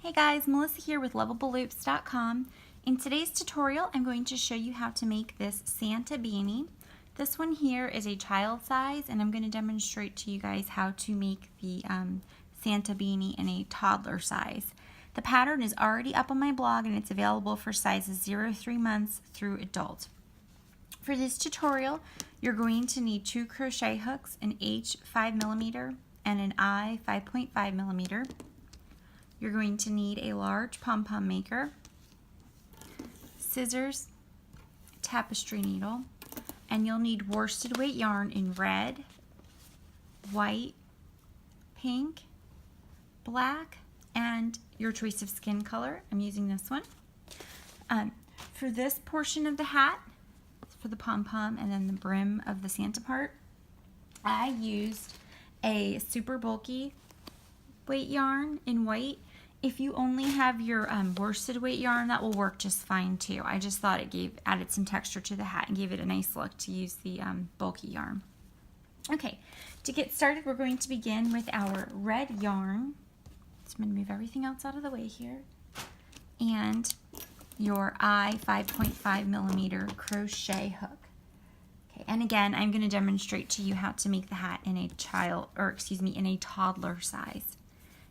Hey guys, Melissa here with LovableLoops.com. In today's tutorial, I'm going to show you how to make this Santa beanie. This one here is a child size, and I'm going to demonstrate to you guys how to make the Santa beanie in a toddler size. The pattern is already up on my blog, and it's available for sizes 0 to 3 months through adult. For this tutorial, you're going to need 2 crochet hooks, an H 5mm and an I 5.5mm. You're going to need a large pom-pom maker, scissors, tapestry needle, and you'll need worsted weight yarn in red, white, pink, black, and your choice of skin color. I'm using this one. For this portion of the hat, for the pom-pom and then the brim of the Santa part, I used a super bulky weight yarn in white. If you only have your worsted weight yarn, that will work just fine too. I just thought it added some texture to the hat and gave it a nice look to use the bulky yarn. Okay, to get started, we're going to begin with our red yarn. So I'm going to move everything else out of the way here. And your I 5.5mm crochet hook. Okay, and again, I'm going to demonstrate to you how to make the hat in a in a toddler size.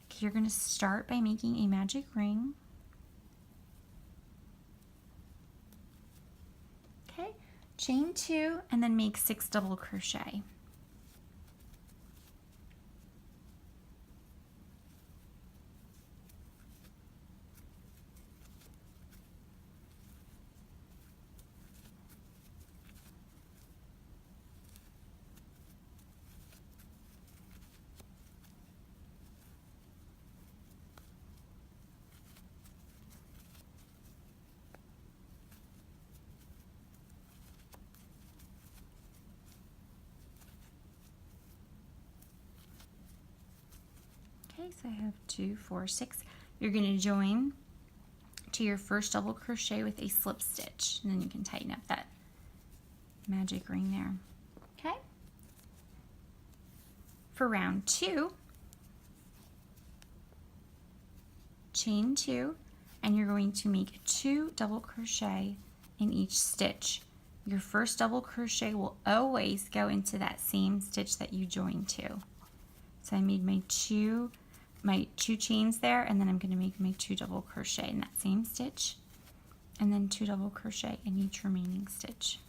Okay, you're going to start by making a magic ring. Okay, chain 2 and then make 6 double crochet. Okay, so I have 2, 4, 6. You're going to join to your first double crochet with a slip stitch, and then you can tighten up that magic ring there. Okay. For round 2, chain 2, and you're going to make 2 double crochet in each stitch. Your first double crochet will always go into that same stitch that you joined to. So I made my two chains there, and then I'm going to make my 2 double crochet in that same stitch, and then 2 double crochet in each remaining stitch.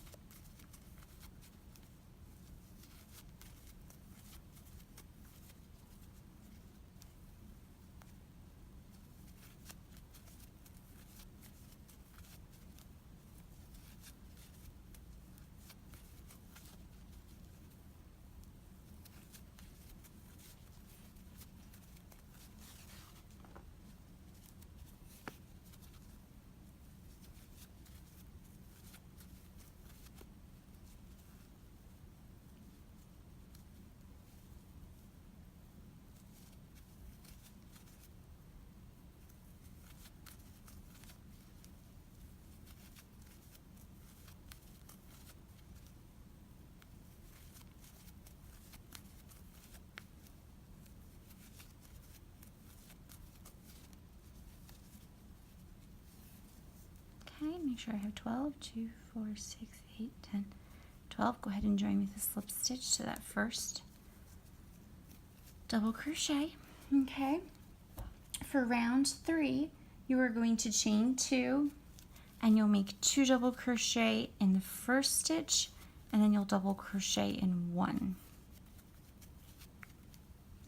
Okay, make sure I have 12, 2, 4, 6, 8, 10, 12. Go ahead and join with a slip stitch to that first double crochet. Okay, for round 3, you are going to chain 2, and you'll make 2 double crochet in the first stitch, and then you'll double crochet in 1.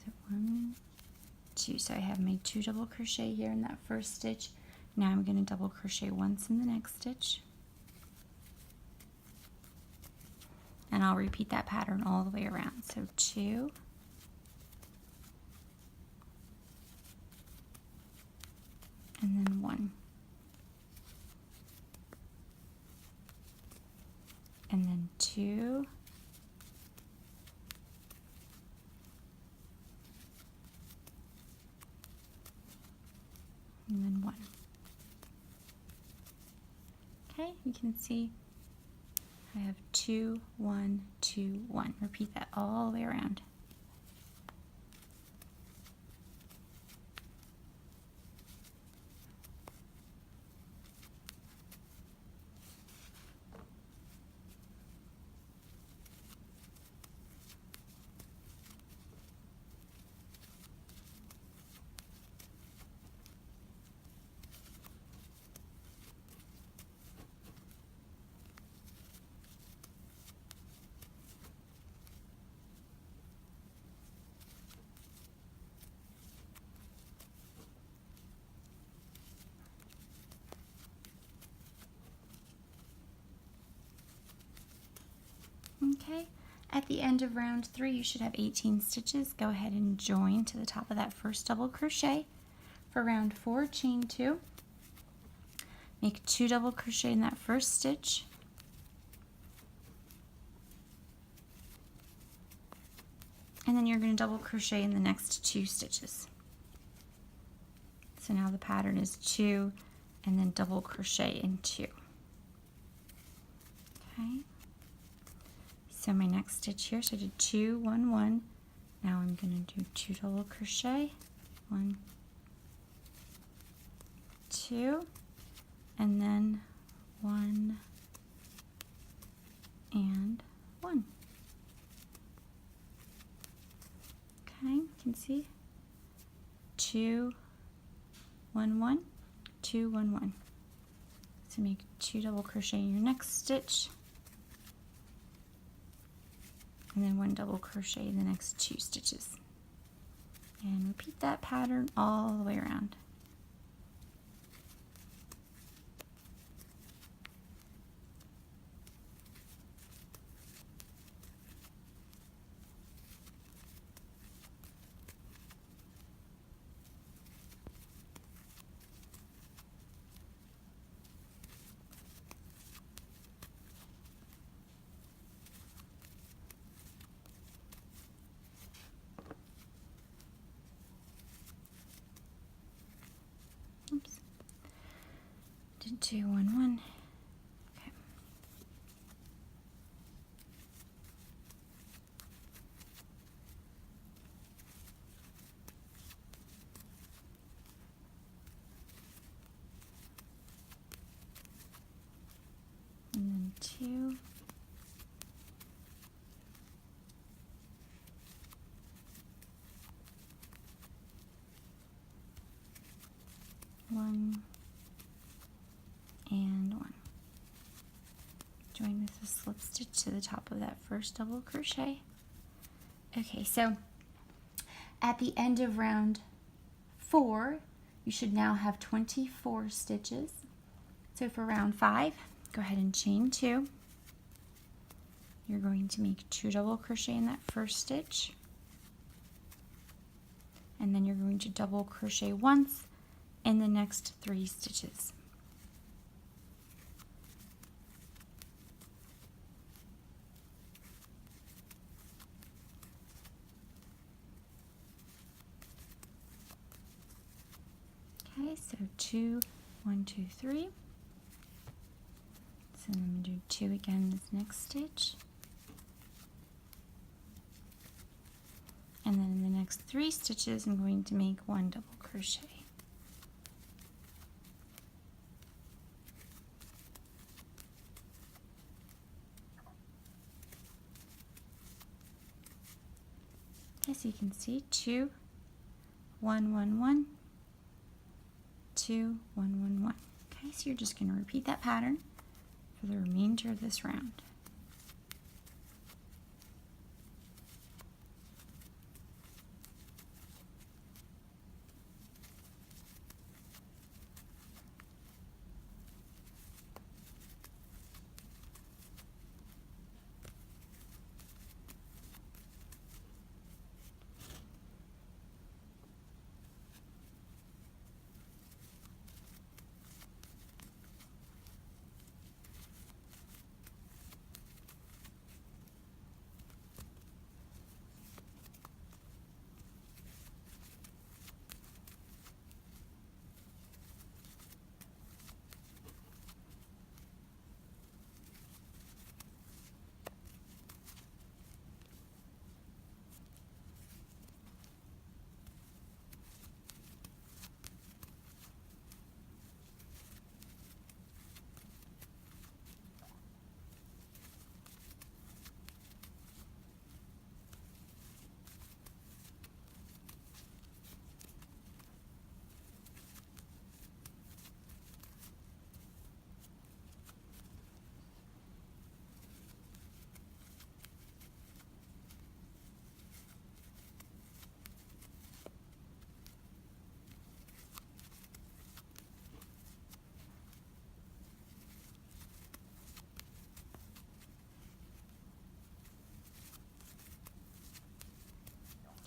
So 1, 2. So I have my 2 double crochet here in that first stitch. Now I'm going to double crochet once in the next stitch, and I'll repeat that pattern all the way around. So 2, and then 1, and then 2, and then 1. Okay, you can see I have 2, 1, 2, 1. Repeat that all the way around. Okay, at the end of round 3 you should have 18 stitches. Go ahead and join to the top of that first double crochet. For round 4, chain 2, make 2 double crochet in that first stitch, and then you're going to double crochet in the next 2 stitches. So now the pattern is 2 and then double crochet in 2. Okay, so my next stitch here, so I did 2, 1, 1. Now I'm going to do 2 double crochet, 1, 2, and then 1 and 1. Okay, you can see 2, 1, 1, 2, 1, 1. So make 2 double crochet in your next stitch, and then 1 double crochet in the next 2 stitches, and repeat that pattern all the way around. Oops. Did 2, 1, 1. Okay. And then 2. One and 1. Join with a slip stitch to the top of that first double crochet. Okay, so at the end of round 4, you should now have 24 stitches. So for round 5, go ahead and chain 2. You're going to make 2 double crochet in that first stitch, and then you're going to double crochet once in the next 3 stitches. Okay, so 2, 1, 2, 3. So I'm going to do 2 again in this next stitch. And then in the next 3 stitches, I'm going to make 1 double crochet. Okay, so you can see 2, 1, 1, 1, 2, 1, 1, 1. Okay, so you're just going to repeat that pattern for the remainder of this round.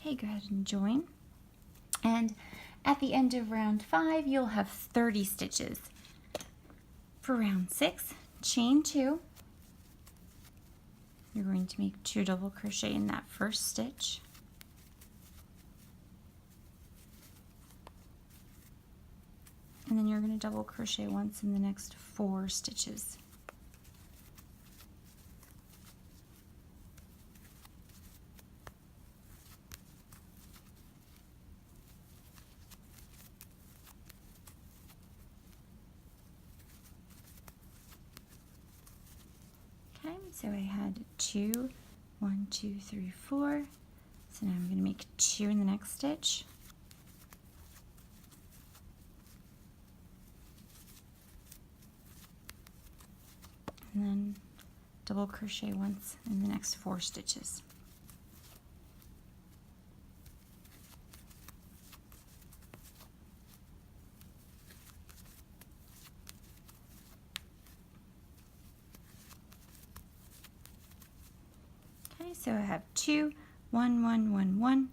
Okay, go ahead and join. And at the end of round 5, you'll have 30 stitches. For round 6, chain 2. You're going to make 2 double crochet in that first stitch. And then you're going to double crochet once in the next 4 stitches. Okay, so I had 2, 1, 2, 3, 4. So now I'm going to make 2 in the next stitch. And then double crochet once in the next 4 stitches. Okay, so I have 2, 1, 1, 1, 1,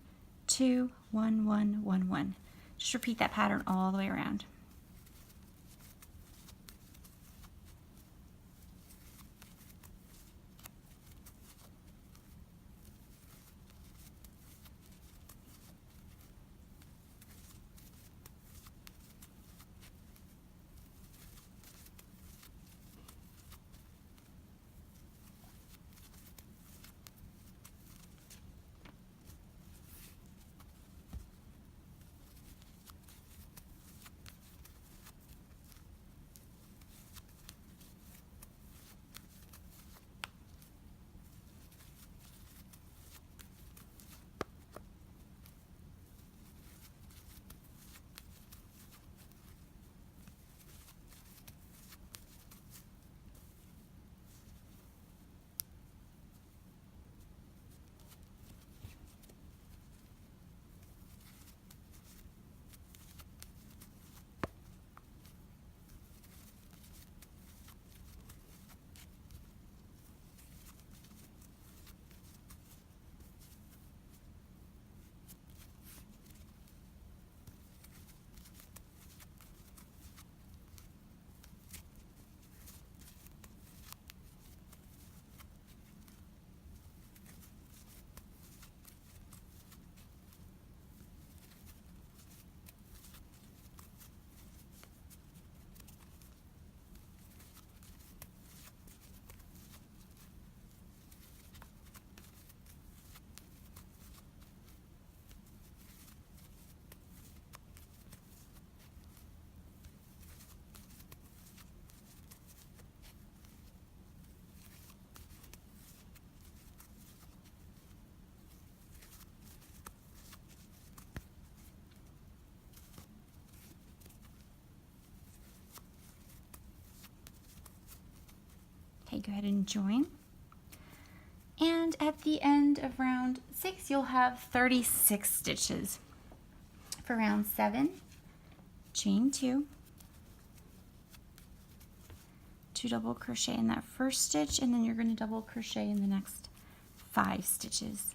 2, 1, 1, 1, 1. Just repeat that pattern all the way around. Okay, go ahead and join. And at the end of round 6, you'll have 36 stitches. For round 7, chain 2, 2 double crochet in that first stitch, and then you're going to double crochet in the next 5 stitches.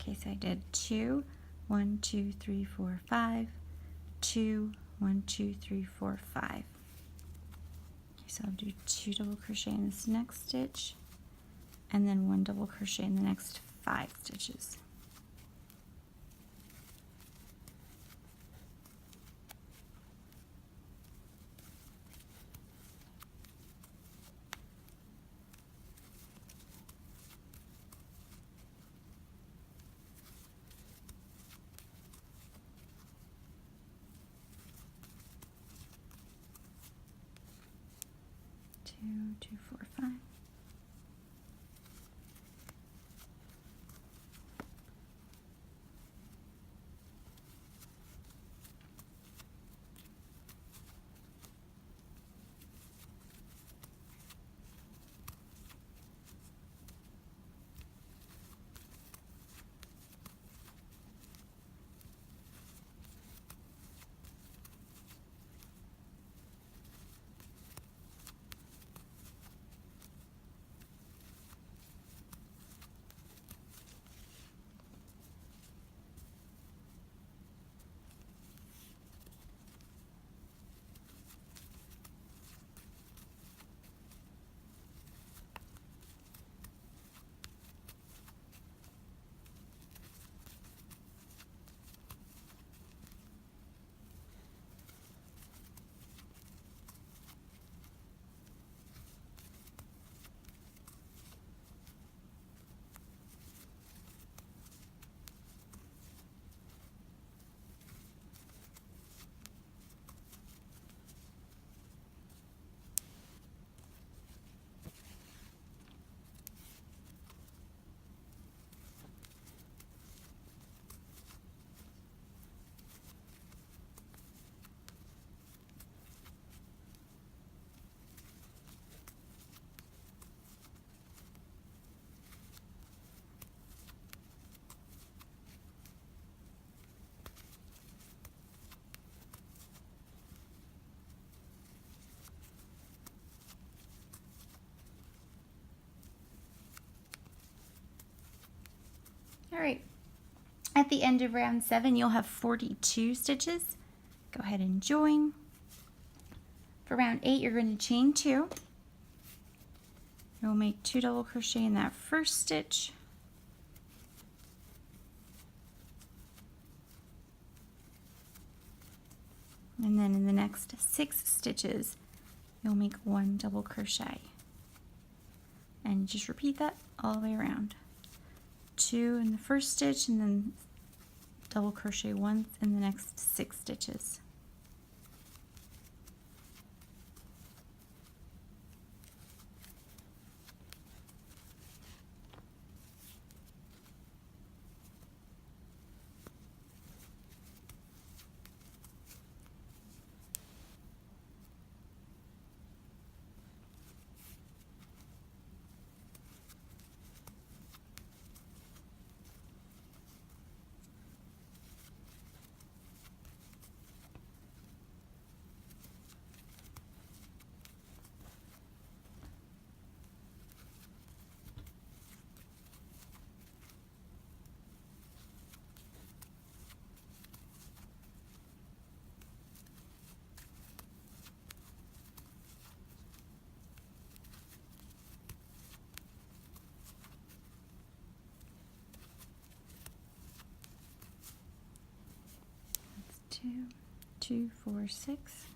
Okay, so I did 2, 1, 2, 3, 4, 5, 2, 1, 2, 3, 4, 5. So I'll do 2 double crochet in this next stitch, and then 1 double crochet in the next 5 stitches. Two, 4, 5. All right, at the end of round 7, you'll have 42 stitches. Go ahead and join. For round 8, you're going to chain 2. You'll make 2 double crochet in that first stitch. And then in the next 6 stitches, you'll make 1 double crochet. And just repeat that all the way around. 2 in the first stitch, and then double crochet once in the next 6 stitches. Two, 2, 4, 6.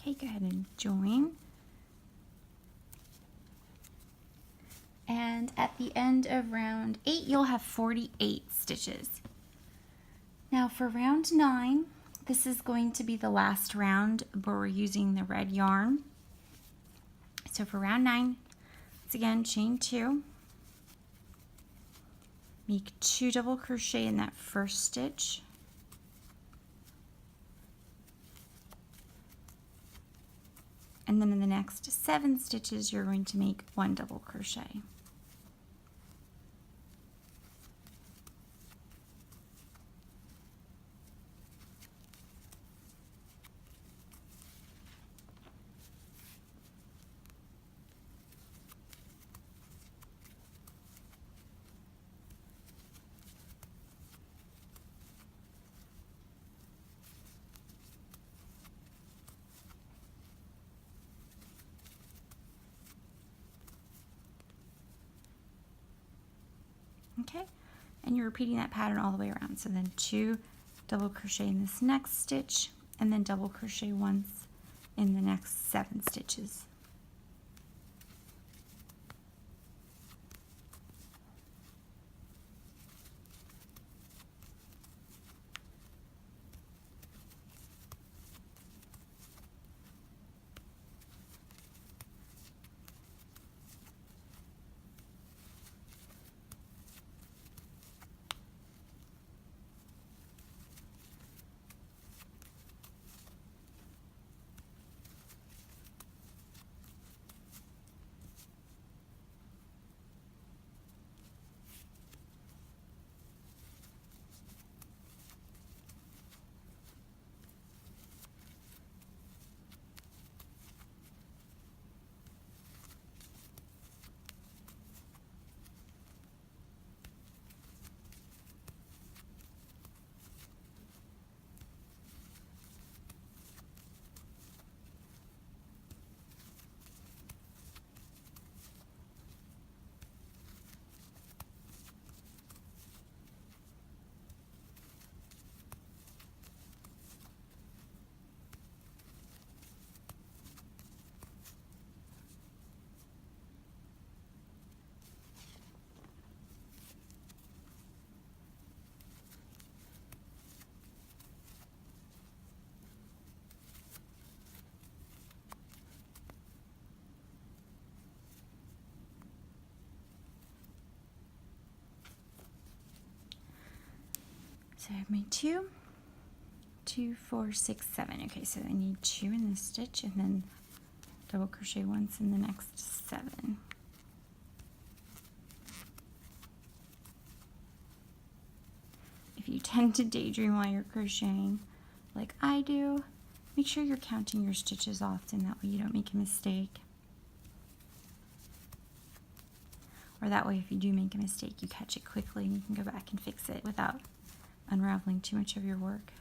Okay, go ahead and join. And at the end of round 8, you'll have 48 stitches. Now for round 9, this is going to be the last round where we're using the red yarn. So for round 9, once again, chain 2. Make 2 double crochet in that first stitch. And then in the next 7 stitches, you're going to make 1 double crochet. Okay, and you're repeating that pattern all the way around. So then 2 double crochet in this next stitch, and then double crochet once in the next 7 stitches. So I have my 2, 2, 4, 6, 7. Okay, so I need 2 in this stitch and then double crochet once in the next 7. If you tend to daydream while you're crocheting, like I do, make sure you're counting your stitches often. That way you don't make a mistake. Or that way if you do make a mistake, you catch it quickly and you can go back and fix it without unraveling too much of your work.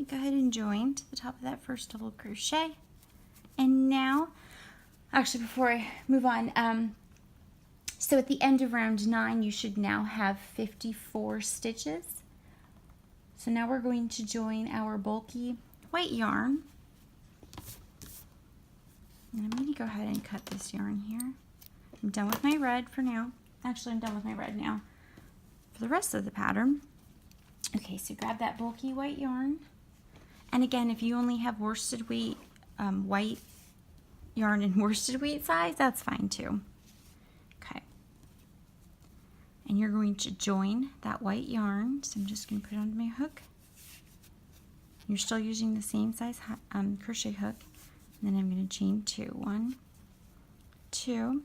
Okay, go ahead and join to the top of that first double crochet. And now, actually before I move on, so at the end of round 9 you should now have 54 stitches. So now we're going to join our bulky white yarn. And I'm going to go ahead and cut this yarn here. I'm done with my red for now. Actually, I'm done with my red now for the rest of the pattern. Okay, so grab that bulky white yarn. And again, if you only have worsted weight white yarn in worsted weight size, that's fine too. Okay. And you're going to join that white yarn. So I'm just going to put it onto my hook. You're still using the same size crochet hook. And then I'm going to chain 2. 1, 2. I'm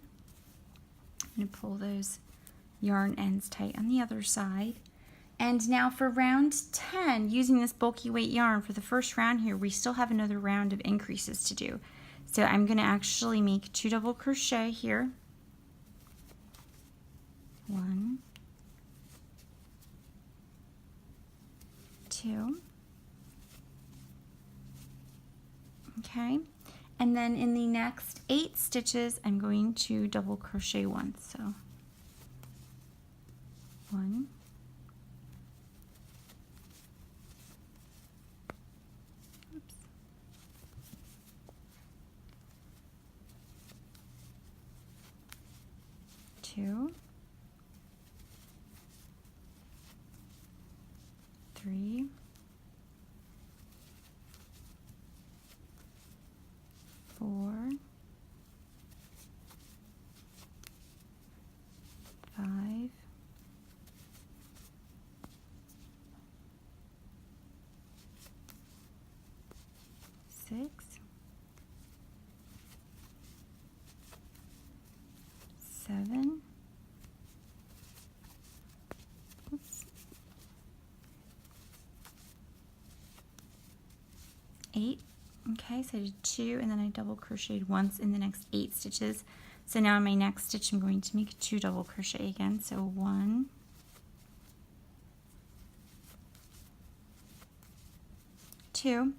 going to pull those yarn ends tight on the other side. And now for round 10, using this bulky weight yarn for the first round here, we still have another round of increases to do. So I'm going to actually make 2 double crochet here. 1, 2. Okay. And then in the next 8 stitches, I'm going to double crochet once. So 1, 2, 3, 4, 5, 6, 7, 8. Okay, so I did 2 and then I double crocheted once in the next 8 stitches. So now in my next stitch I'm going to make 2 double crochet again. So 1, 2,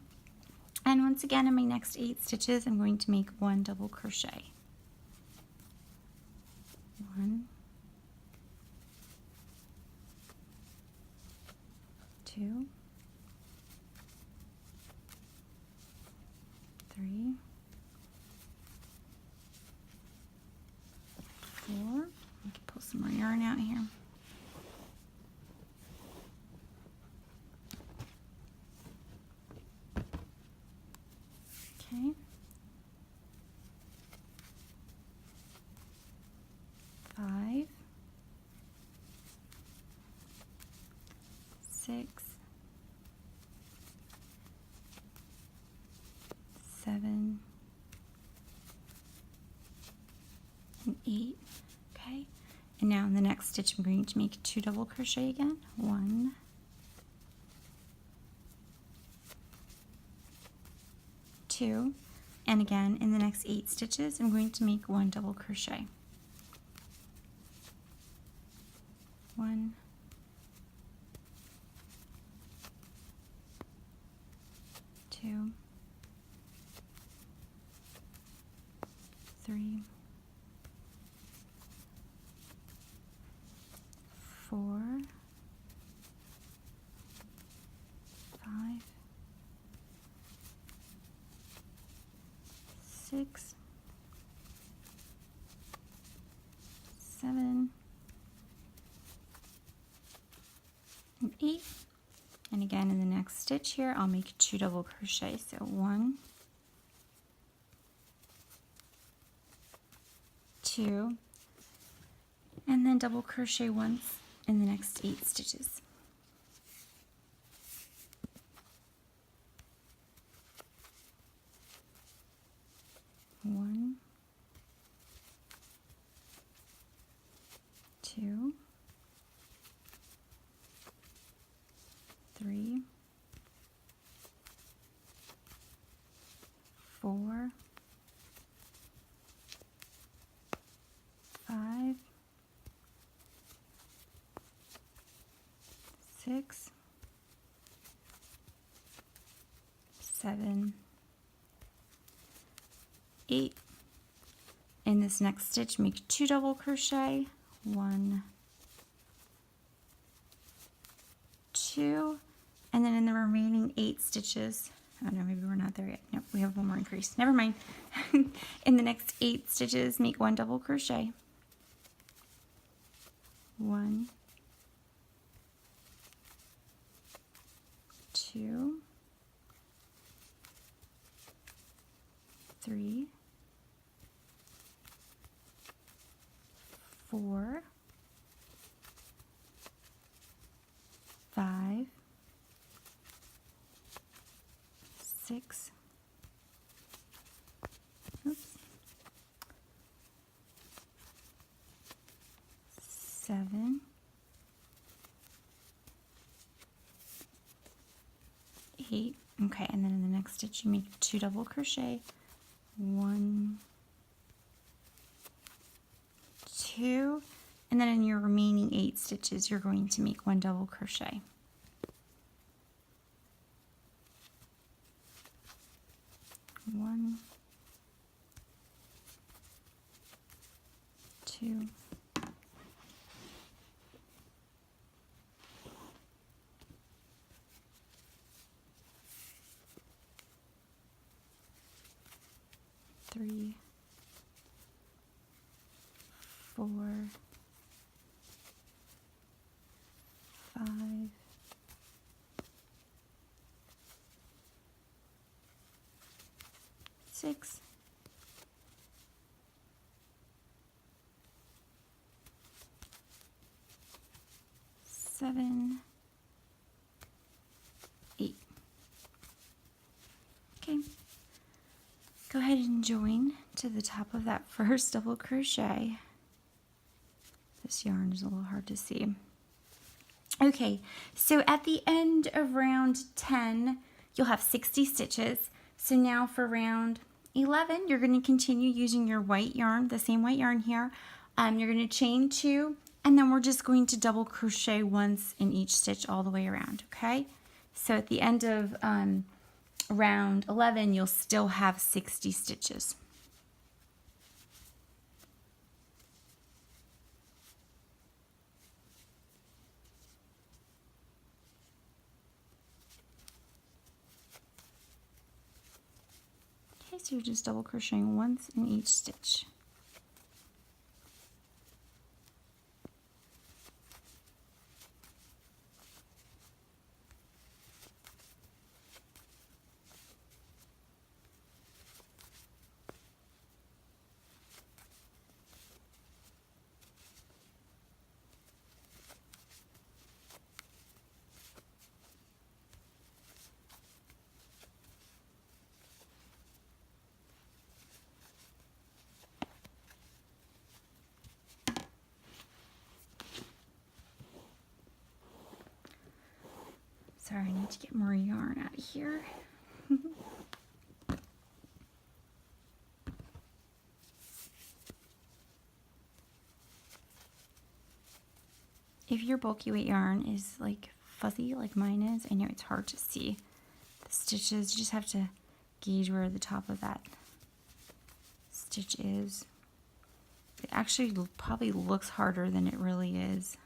and once again in my next 8 stitches I'm going to make 1 double crochet. 1, 2, 3, 4. I can pull some more yarn out here. Okay. 5, 6, 7, and 8. Okay, and now in the next stitch I'm going to make 2 double crochet again. 1, 2, and again in the next 8 stitches I'm going to make 1 double crochet. 1, 2, 3, 4, 5, 6, 7, and 8. And again in the next stitch here I'll make 2 double crochet. So 1, 2, and then double crochet once in the next 8 stitches. One, 2, 3, 4, 5, 6, 8. In this next stitch, make 2 double crochet, 1, 2, and then in the remaining 8 stitches, oh no, maybe we're not there yet. Nope, we have one more increase. Never mind. In the next 8 stitches, make 1 double crochet. 1, 2, 3, 4, 5, 6, oops, 7, 8. Okay, and then in the next stitch you make 2 double crochet, 1, 2, and then in your remaining 8 stitches you're going to make 1 double crochet. One, 2, 3, 4, 5, 6, 7, 8. Okay. Go ahead and join to the top of that first double crochet. This yarn is a little hard to see. Okay, so at the end of round 10, you'll have 60 stitches. So now for round 11, you're going to continue using your white yarn, the same white yarn here. You're going to chain 2, and then we're just going to double crochet once in each stitch all the way around, okay? So at the end of round 11, you'll still have 60 stitches. Okay, so you're just double crocheting once in each stitch. Sorry, I need to get more yarn out of here. If your bulky weight yarn is like fuzzy like mine is, I know it's hard to see the stitches. You just have to gauge where the top of that stitch is. It actually probably looks harder than it really is.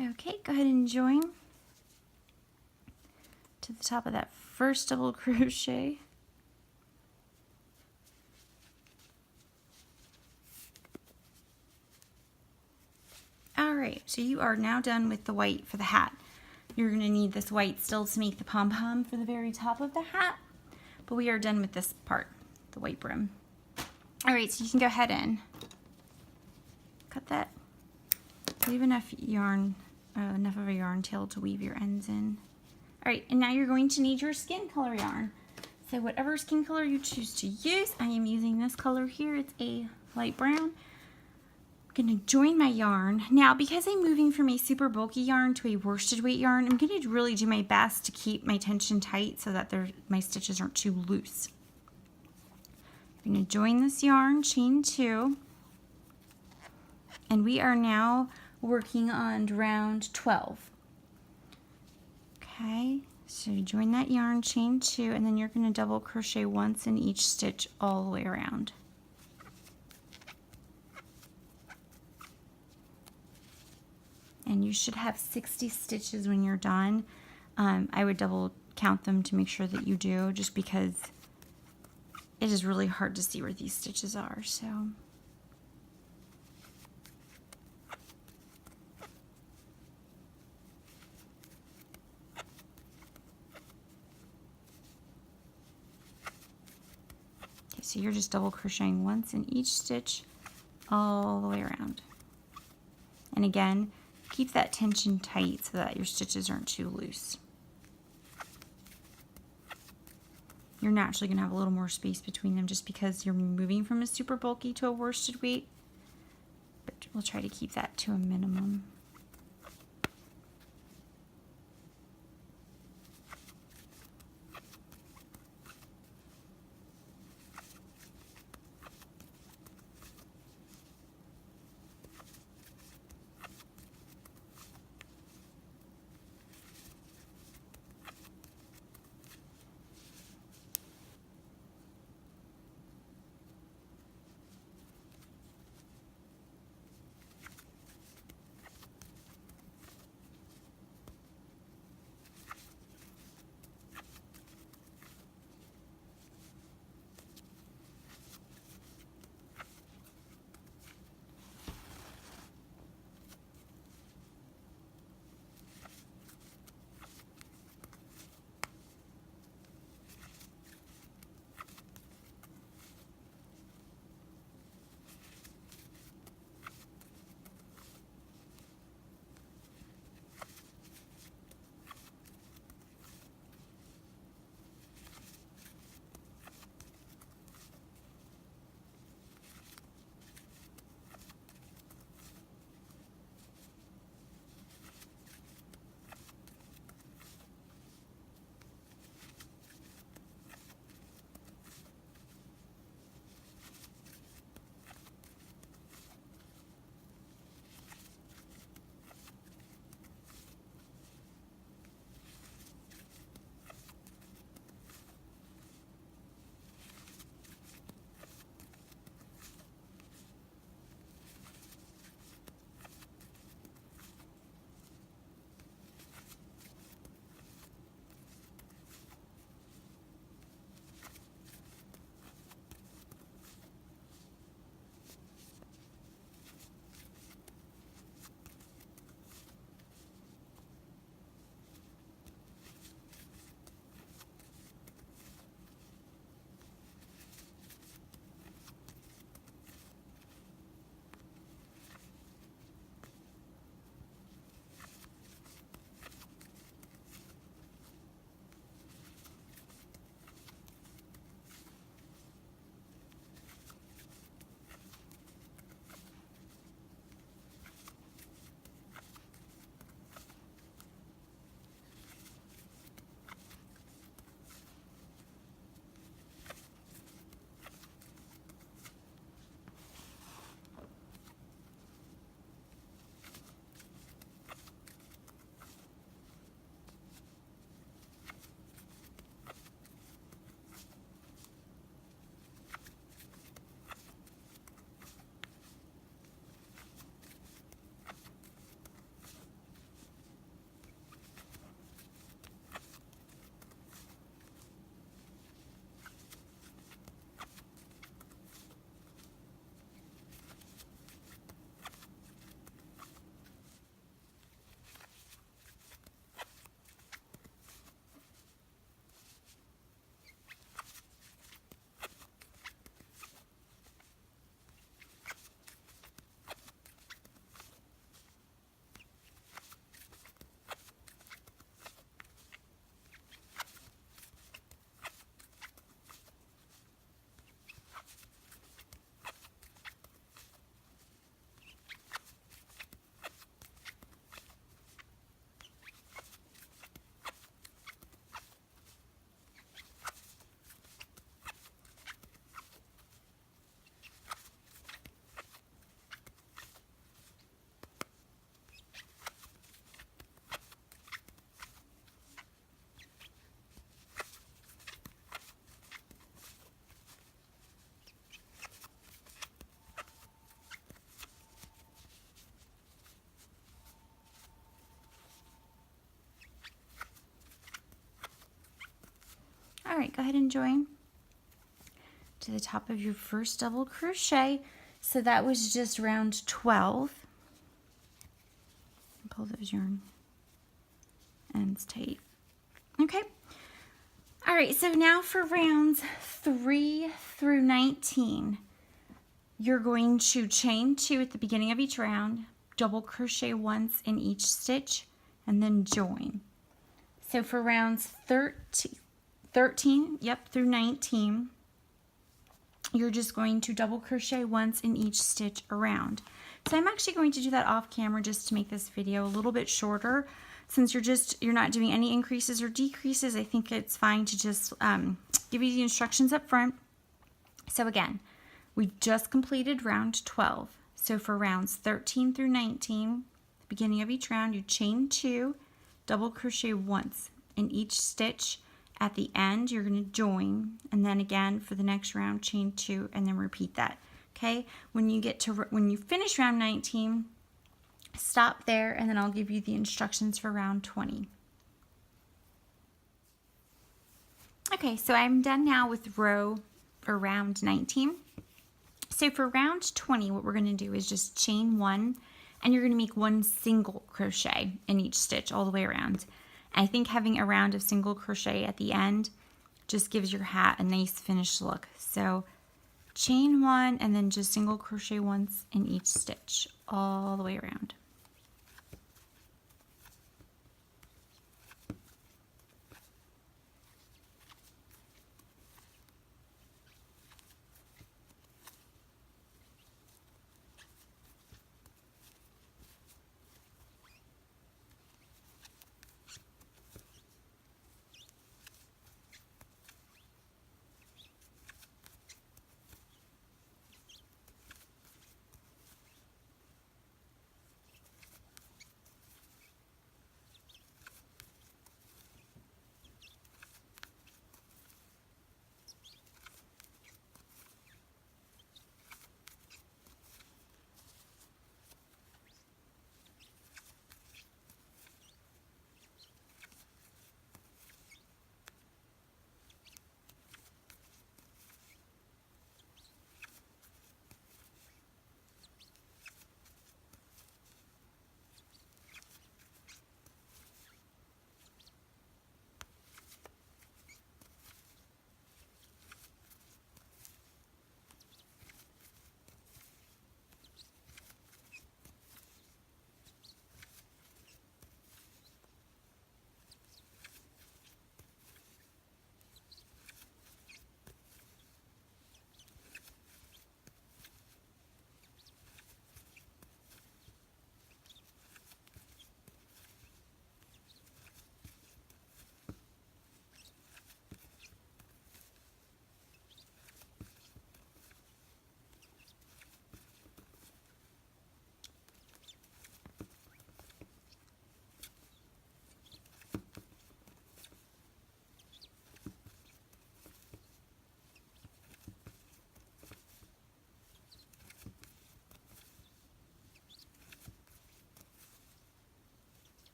Okay, go ahead and join to the top of that first double crochet. Alright, so you are now done with the white for the hat. You're going to need this white still to make the pom-pom for the very top of the hat, but we are done with this part, the white brim. Alright, so you can go ahead and cut that. Leave enough yarn, enough of a yarn tail to weave your ends in. Alright, and now you're going to need your skin color yarn. So whatever skin color you choose to use, I am using this color here. It's a light brown. I'm going to join my yarn. Now, because I'm moving from a super bulky yarn to a worsted weight yarn, I'm going to really do my best to keep my tension tight so that my stitches aren't too loose. I'm going to join this yarn, chain 2, and we are now working on round 12. Okay, so you join that yarn, chain 2, and then you're going to double crochet once in each stitch all the way around. And you should have 60 stitches when you're done. I would double count them to make sure that you do, just because it is really hard to see where these stitches are. So okay, so you're just double crocheting once in each stitch all the way around. And again, keep that tension tight so that your stitches aren't too loose. You're naturally going to have a little more space between them just because you're moving from a super bulky to a worsted weight, but we'll try to keep that to a minimum. right, go ahead and join to the top of your first double crochet. So that was just round 12. Pull those yarn ends tight. Okay. All right, so now for rounds 3 through 19, you're going to chain 2 at the beginning of each round, double crochet once in each stitch, and then join. So for rounds 13 through 19, you're just going to double crochet once in each stitch around. So I'm actually going to do that off camera just to make this video a little bit shorter. Since you're not doing any increases or decreases, I think it's fine to just give you the instructions up front. So again, we just completed round 12. So for rounds 13 through 19, the beginning of each round, you chain 2, double crochet once in each stitch. At the end, you're going to join, and then again for the next round, chain 2, and then repeat that. Okay? When you finish round 19, stop there, and then I'll give you the instructions for round 20. Okay, so I'm done now with round 19. So for round 20, what we're going to do is just chain 1, and you're going to make 1 single crochet in each stitch all the way around. I think having a round of single crochet at the end just gives your hat a nice finished look. So chain 1 and then just single crochet once in each stitch all the way around.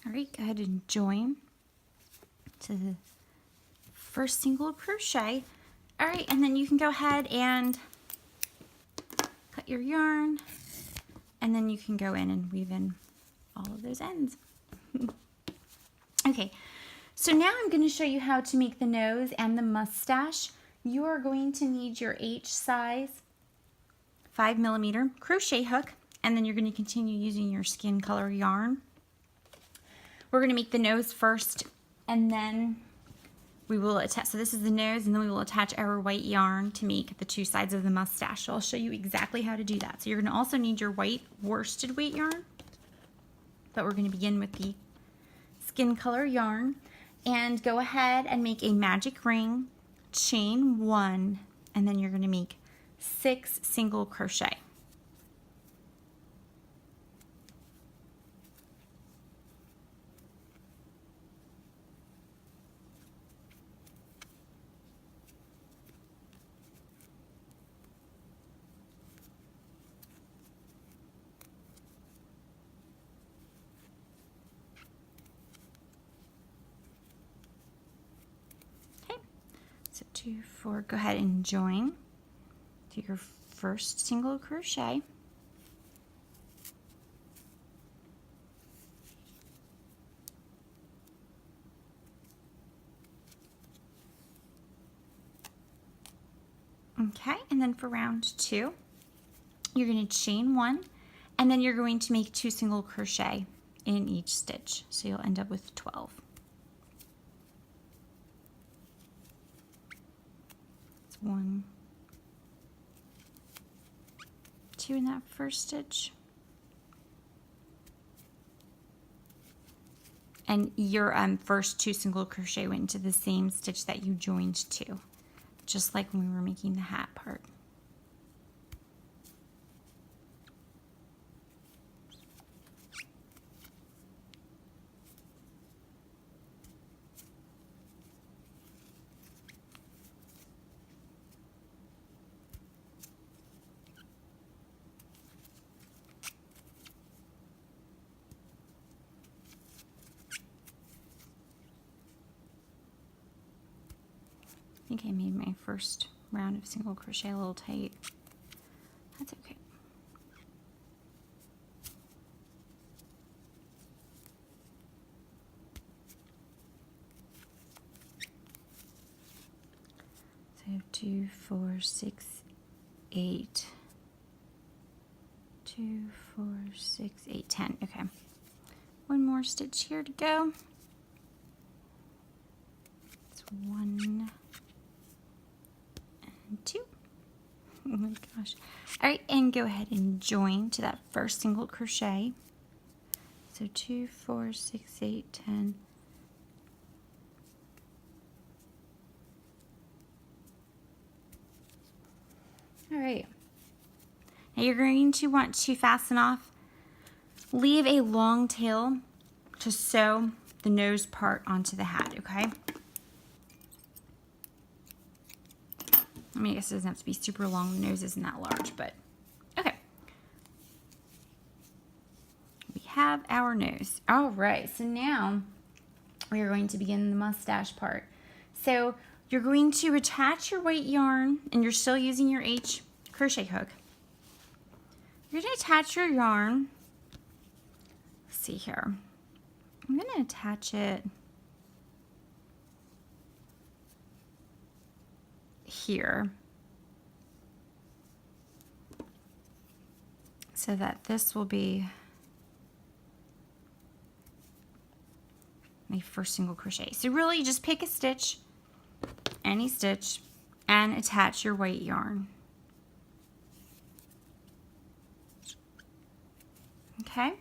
All right, go ahead and join to the first single crochet. All right, and then you can go ahead and cut your yarn, and then you can go in and weave in all of those ends. Okay, so now I'm going to show you how to make the nose and the mustache. You are going to need your H size 5mm crochet hook, and then you're going to continue using your skin color yarn. we're going to make the nose first, and then we will attach, so this is the nose, and then we will attach our white yarn to make the two sides of the mustache. So I'll show you exactly how to do that. So you're going to also need your white worsted weight yarn, but we're going to begin with the skin color yarn, and go ahead and make a magic ring, chain 1, and then you're going to make 6 single crochet. So 2, 4, go ahead and join to your first single crochet. Okay, and then for round 2, you're going to chain 1, and then you're going to make 2 single crochet in each stitch. So you'll end up with 12. 1, 2 in that first stitch, and your first 2 single crochet went into the same stitch that you joined to, just like when we were making the hat part. I think I made my first round of single crochet a little tight. That's okay. So 2, 4, 6, 8. 2, 4, 6, 8, 10. Okay. One more stitch here to go. It's 1 and 2. Oh my gosh. All right, and go ahead and join to that first single crochet. So 2, 4, 6, 8, 10. All right. Now you're going to want to fasten off, leave a long tail to sew the nose part onto the hat, okay? I mean, I guess it doesn't have to be super long. The nose isn't that large, but okay. We have our nose. All right, so now we are going to begin the mustache part. So you're going to attach your white yarn, and you're still using your H crochet hook. You're going to attach your yarn. Let's see here. I'm going to attach it here so that this will be my first single crochet. So really just pick a stitch, any stitch, and attach your white yarn. Okay,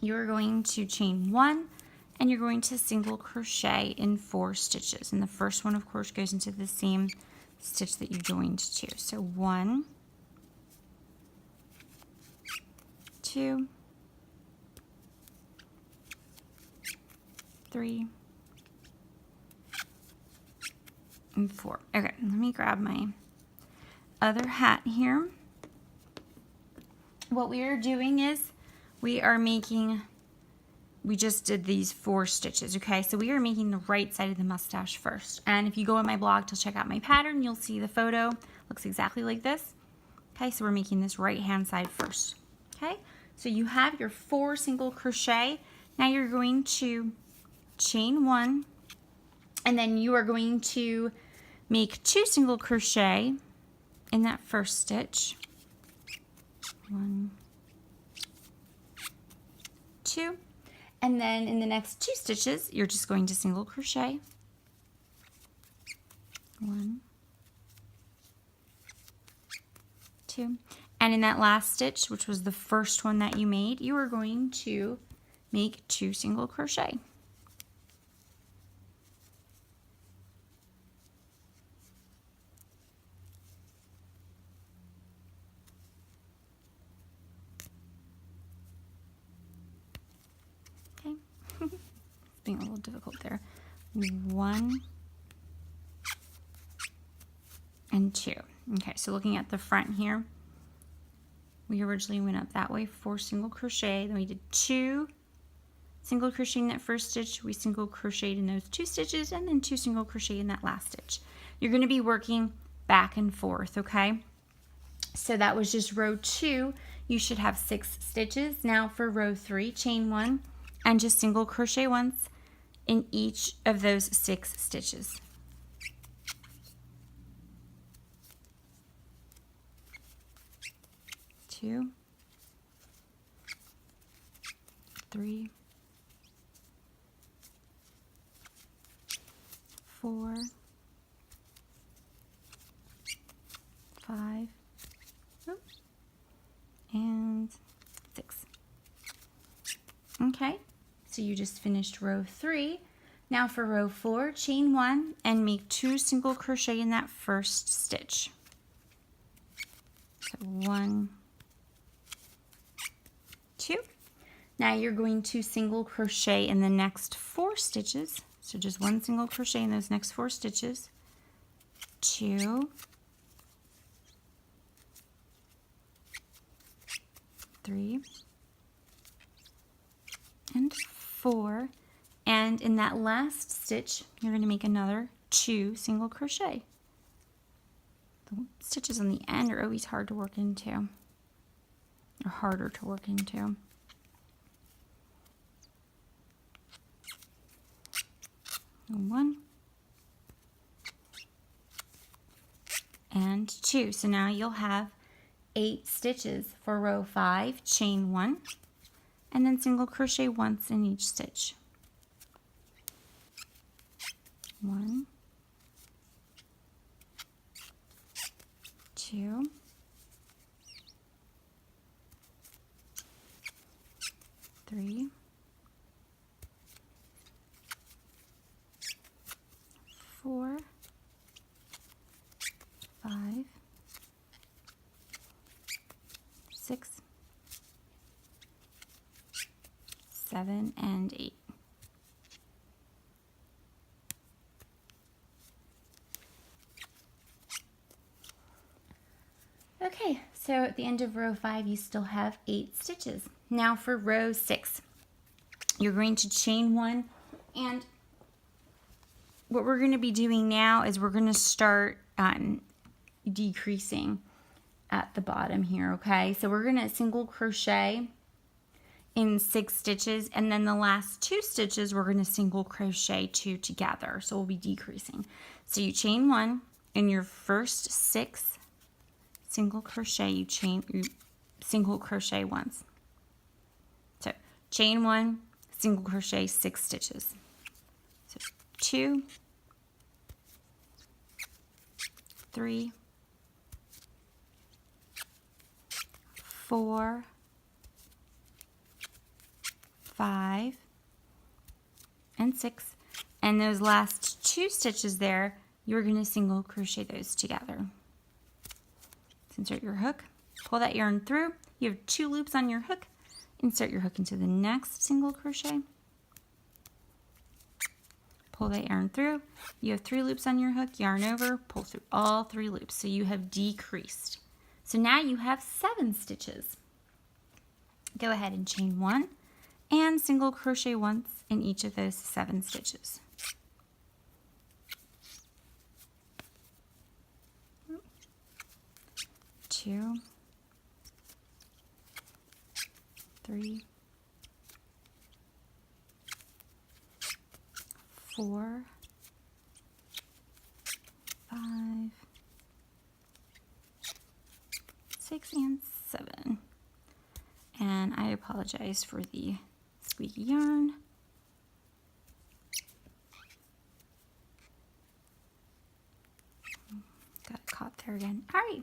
you're going to chain 1, and you're going to single crochet in 4 stitches, and the first one of course goes into the same stitch that you joined to. So 1, 2, 3, and 4. Okay, let me grab my other hat here. What we are doing is we just did these 4 stitches, okay? So we are making the right side of the mustache first. And if you go on my blog to check out my pattern, you'll see the photo. Looks exactly like this. Okay, so we're making this right-hand side first. Okay, so you have your 4 single crochet. Now you're going to chain 1, and then you are going to make 2 single crochet in that first stitch. 1, 2, And then in the next 2 stitches, you're just going to single crochet. 1, 2. And in that last stitch, which was the first one that you made, you are going to make 2 single crochet. Okay. It's being a little difficult there. 1 and 2. Okay, so looking at the front here, we originally went up that way, 4 single crochet, then we did 2 single crochet in that first stitch, we single crocheted in those 2 stitches, and then 2 single crochet in that last stitch. You're going to be working back and forth, okay? So that was just row 2. You should have 6 stitches. Now for row 3, chain 1 and just single crochet once in each of those 6 stitches. 2, 3, 4, 5, and 6. Okay, so you just finished row 3. Now for row 4, chain 1 and make 2 single crochet in that first stitch. So 1, 2. Now you're going to single crochet in the next 4 stitches. So just 1 single crochet in those next 4 stitches. 2, 3, and 4. And in that last stitch, you're going to make another 2 single crochet. The stitches on the end are always hard to work into, or harder to work into. One and 2. So now you'll have 8 stitches for row 5, chain 1, and then single crochet once in each stitch. 1, 2, 3, 4, 5, 6, 7, and 8. Okay, so at the end of row 5, you still have 8 stitches. Now for row 6, you're going to chain 1, and what we're going to be doing now is we're going to start decreasing at the bottom here, okay? So we're going to single crochet in 6 stitches, and then the last 2 stitches we're going to single crochet 2 together. So we'll be decreasing. So you chain 1 in your first 6 single crochet, you single crochet once. So chain 1, single crochet 6 stitches. So 2, 3, 4, 5, and 6. And those last 2 stitches there, you're going to single crochet those together. Insert your hook, pull that yarn through. You have 2 loops on your hook. Insert your hook into the next single crochet. Pull that yarn through. You have 3 loops on your hook, yarn over, pull through all 3 loops. So you have decreased. So now you have 7 stitches. Go ahead and chain 1 and single crochet once in each of those 7 stitches. Two, 3, 4, 5, 6, and 7. And I apologize for the squeaky yarn. Got it caught there again. All right.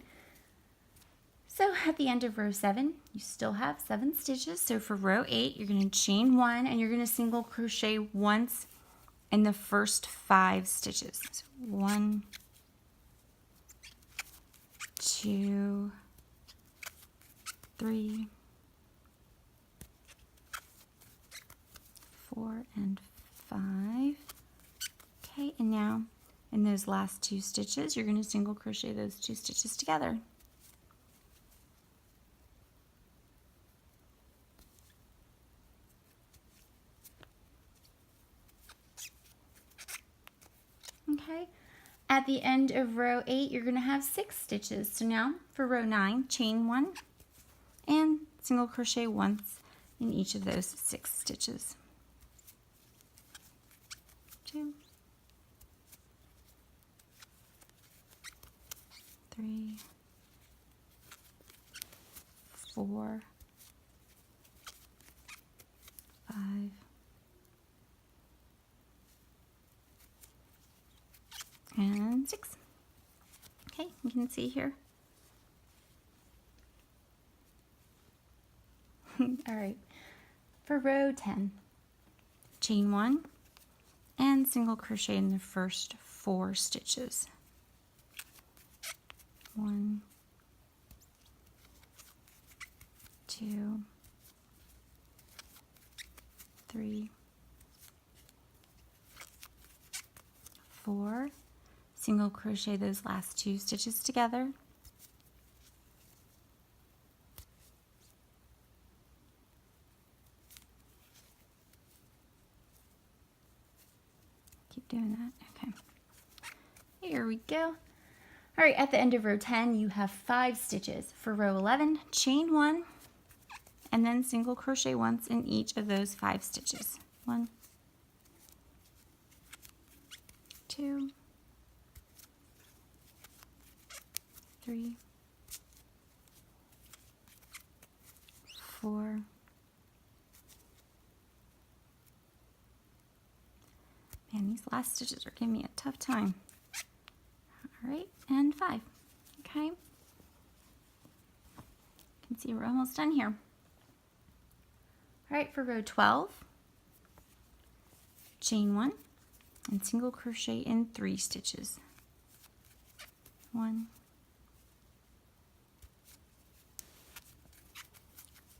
So at the end of row 7, you still have 7 stitches. So for row 8, you're going to chain 1 and you're going to single crochet once in the first 5 stitches. So 1, 2, 3, 4, and 5. Okay, and now in those last 2 stitches, you're going to single crochet those 2 stitches together. Okay, at the end of row 8, you're going to have 6 stitches. So now for row 9, chain 1 and single crochet once in each of those 6 stitches. 2, 3, 4, 5, and 6. Okay, you can see here. All right, for row 10, chain 1 and single crochet in the first 4 stitches. 1, 2, 3, 4. Single crochet those last 2 stitches together. Keep doing that. Okay. Here we go. All right, at the end of row 10, you have 5 stitches. For row 11, chain 1 and then single crochet once in each of those 5 stitches. 1, 2, 3, 4, man, these last stitches are giving me a tough time. All right, and 5. Okay, you can see we're almost done here. All right, for row 12, chain 1 and single crochet in 3 stitches. 1,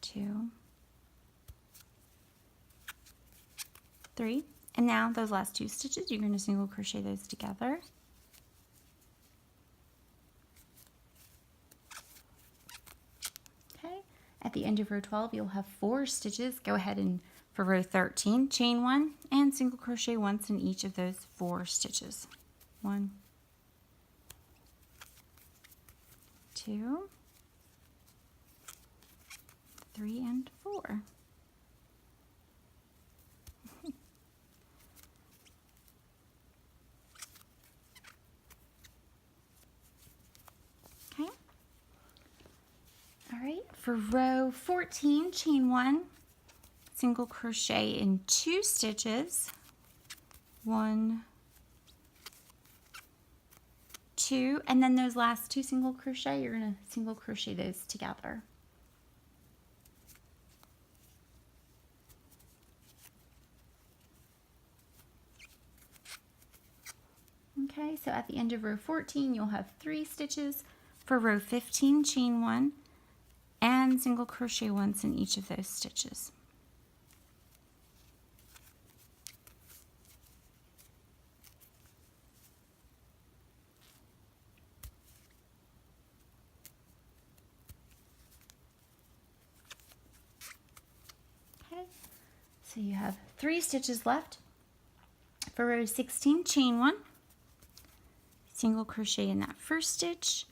2, 3, and now those last 2 stitches, you're going to single crochet those together. Okay, at the end of row 12, you'll have 4 stitches. Go ahead and for row 13, chain 1 and single crochet once in each of those 4 stitches. 1, 2, 3, and 4. Okay. All right, for row 14, chain 1, single crochet in 2 stitches. 1, 2, and then those last 2 single crochet, you're going to single crochet those together. Okay, so at the end of row 14, you'll have 3 stitches. For row 15, chain 1 and single crochet once in each of those stitches. Okay, so you have 3 stitches left. For row 16, chain 1, single crochet in that first stitch,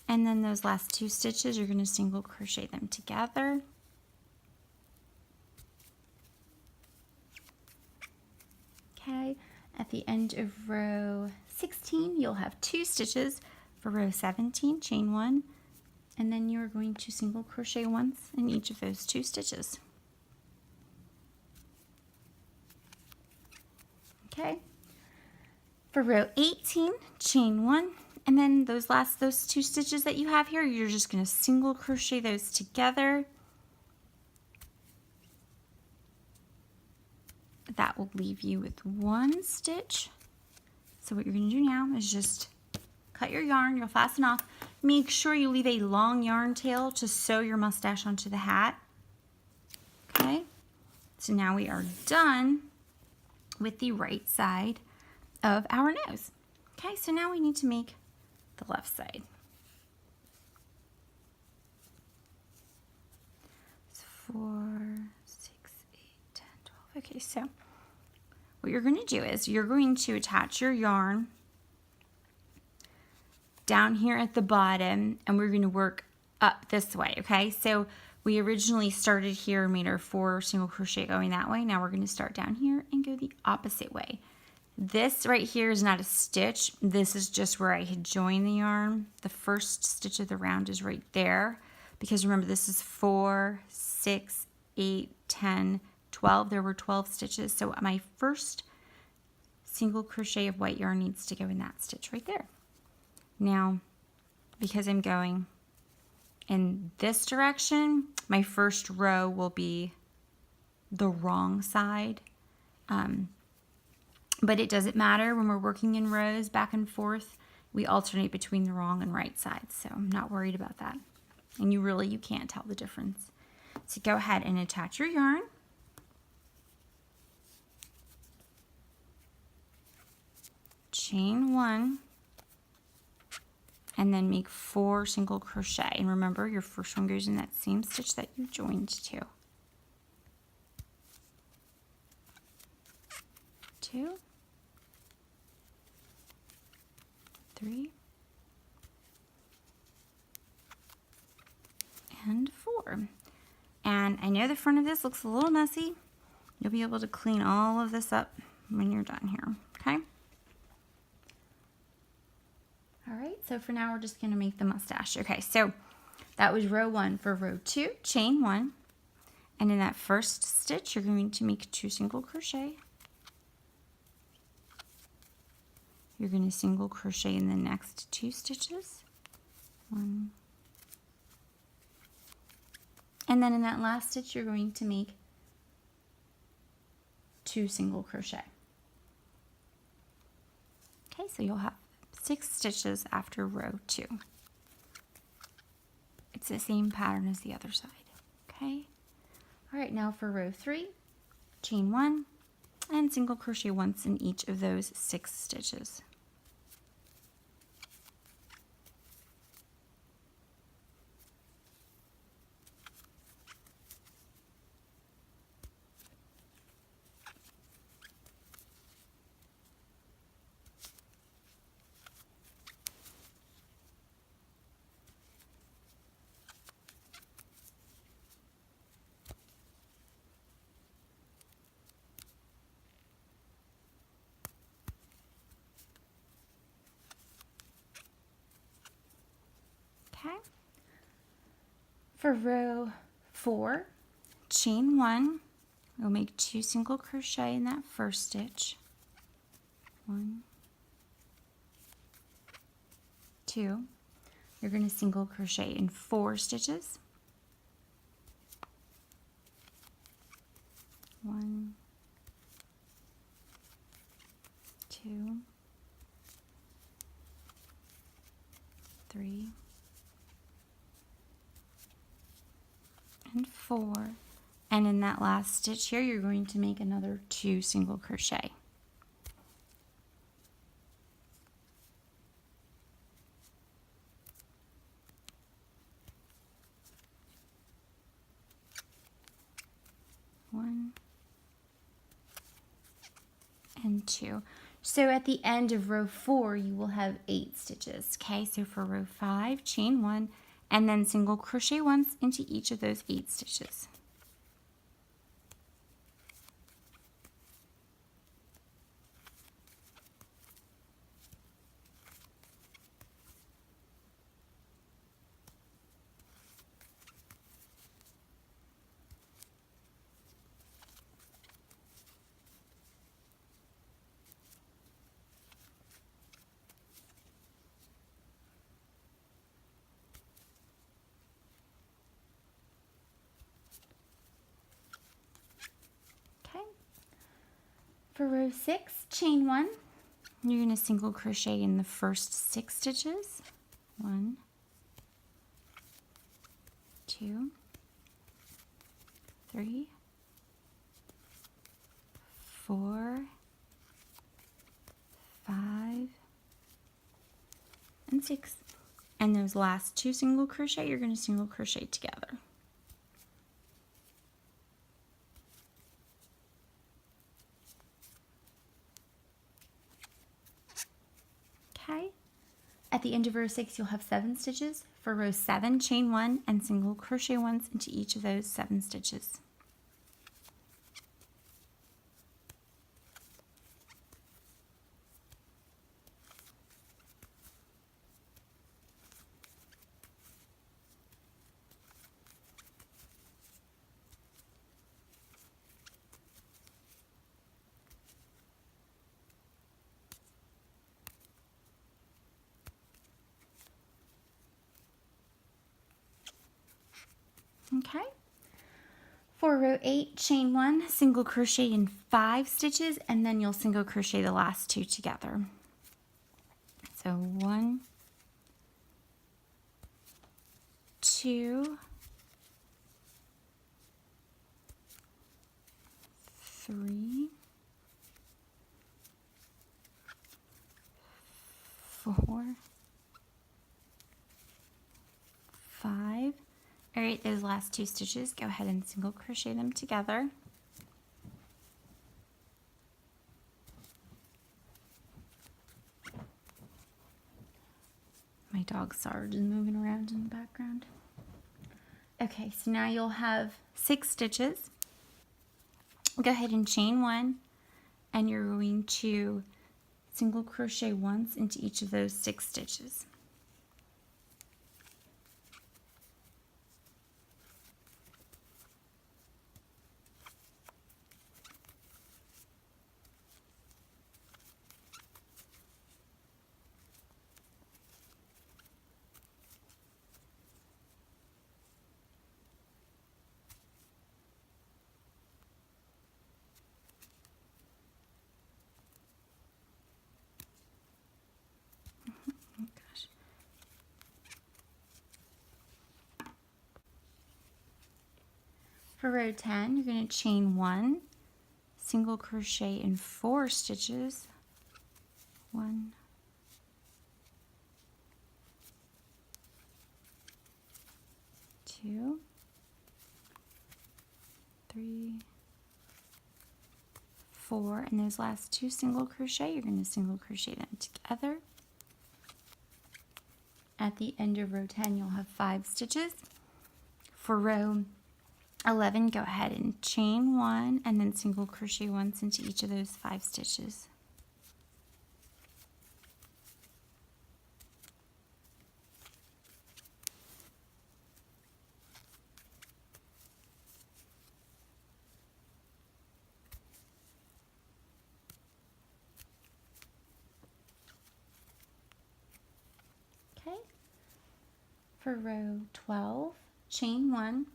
and then those last 2 stitches, you're going to single crochet them together. Okay, at the end of row 16, you'll have 2 stitches. For row 17, chain 1, and then you're going to single crochet once in each of those 2 stitches. Okay. For row 18, chain 1, and then those 2 stitches that you have here, you're just going to single crochet those together. That will leave you with 1 stitch. So what you're going to do now is just cut your yarn, you'll fasten off. Make sure you leave a long yarn tail to sew your mustache onto the hat. Okay, so now we are done with the right side of our nose. Okay, so now we need to make the left side. 4, 6, 8, 10, 12. Okay, so what you're going to do is you're going to attach your yarn down here at the bottom, and we're going to work up this way. Okay, so we originally started here and made our 4 single crochet going that way. Now we're going to start down here and go the opposite way. This right here is not a stitch. This is just where I had joined the yarn. The first stitch of the round is right there, because remember, this is 4, 6, 8, 10, 12. There were 12 stitches, so my first single crochet of white yarn needs to go in that stitch right there. Now, because I'm going in this direction, my first row will be the wrong side. But it doesn't matter when we're working in rows back and forth. We alternate between the wrong and right sides, so I'm not worried about that. And you can't tell the difference. So go ahead and attach your yarn. Chain 1. And then make 4 single crochet. And remember, your first one goes in that same stitch that you joined to. 2, 3, and 4. And I know the front of this looks a little messy. You'll be able to clean all of this up when you're done here, okay? All right, so for now we're just going to make the mustache. Okay, so that was row 1. For row 2, chain 1, and in that first stitch you're going to make 2 single crochet. You're going to single crochet in the next 2 stitches. 1. And then in that last stitch you're going to make 2 single crochet. Okay, so you'll have 6 stitches after row 2. It's the same pattern as the other side. Okay. All right, now for row 3, chain 1 and single crochet once in each of those 6 stitches. Okay. For row 4, chain 1, we'll make 2 single crochet in that first stitch. 1, 2. You're going to single crochet in 4 stitches. 1, 2, 3, and 4. And in that last stitch here, you're going to make another 2 single crochet. One and 2. So at the end of row 4, you will have 8 stitches. Okay, so for row 5, chain 1, and then single crochet once into each of those 8 stitches. For row 6, chain 1. You're going to single crochet in the first 6 stitches. 1, 2, 3, 4, 5, and 6. And those last 2 single crochet, you're going to single crochet together. Okay. At the end of row 6, you'll have 7 stitches. For row 7, chain 1 and single crochet once into each of those 7 stitches. Okay. For row 8, chain 1, single crochet in 5 stitches, and then you'll single crochet the last 2 together. So 1, 2, 3, 4, 5. All right, those last 2 stitches, go ahead and single crochet them together. My dog Sarge is moving around in the background. Okay, so now you'll have 6 stitches. Go ahead and chain 1, and you're going to single crochet once into each of those 6 stitches. For row 10, you're going to chain 1, single crochet in 4 stitches. 1, 2, 3, 4, and those last 2 single crochet, you're going to single crochet them together. At the end of row 10, you'll have 5 stitches. For row 11, go ahead and chain 1 and then single crochet once into each of those 5 stitches. Okay. For row 12, chain 1,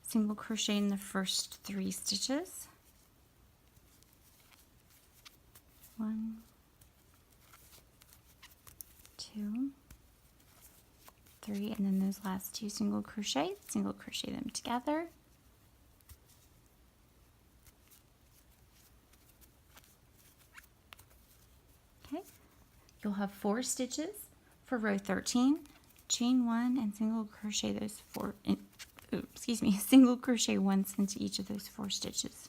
single crochet in the first 3 stitches. 1, 2, 3, and then those last 2 single crochet them together. Okay, you'll have 4 stitches. For row 13, chain 1 and single crochet those 4 in, single crochet once into each of those 4 stitches.